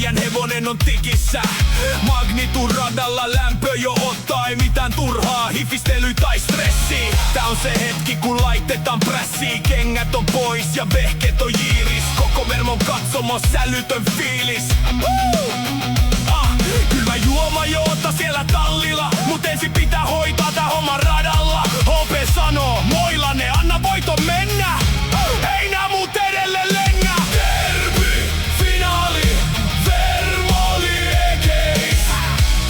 Meidän hevonen on tikissä. Magnitud radalla lämpö jo ottaa, ei mitään turhaa hifistely tai stressi. Tää on se hetki kun laitetaan prässiin. Kengät on pois ja vehket on jiiris. Koko Vermon katsomo sälytön fiilis. Kylmä juoma jo otta siellä tallilla, mut ensin pitää hoitaa tää homma radalla. HP sanoo, Moilanen, anna voiton mennä. Ei nää muut edelle lennä. Derby, finaali, Vermo liekeis.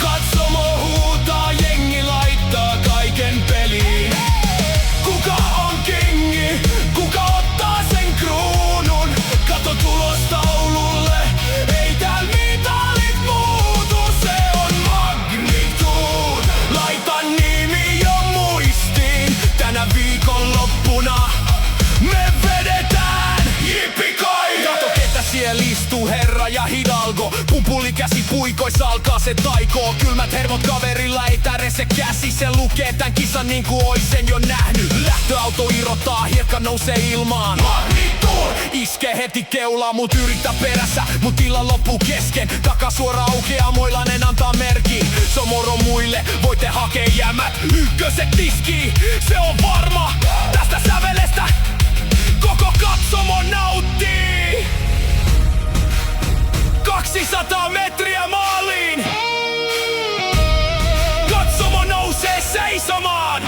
Katsomo huutaa, jengi laittaa kaiken peliin. Kuka on kingi, kuka ottaa sen kruunun? Kato tulostaululle, ei tääl mitalit muutu. Se on Magnitud, laita nimi jo muistiin. Tänä viikonloppuna me vedetään Yippee-ki! Kato ketä siellä istuu, Herra ja Hidalgo. Pupuli käsi puikoissa alkaa se taikoo. Kylmät hermot kaverilla ei tärese käsi. Se lukee tän kisan niinku ois sen jo nähnyt. Lähtöauto irrottaa, hiekka nousee ilmaan. Magnitud iskee heti keulaa, mut yritä perässä, mut tila loppuu kesken. Takasuora aukeaa, Moilanen antaa merkki. Se on moro muille, voitte hakee jämät. Ykköset tiskii, se on varma. Tästä sävelestä koko katsomo nauttii. 200 metriä maaliin. Katsomo nousee seisomaan.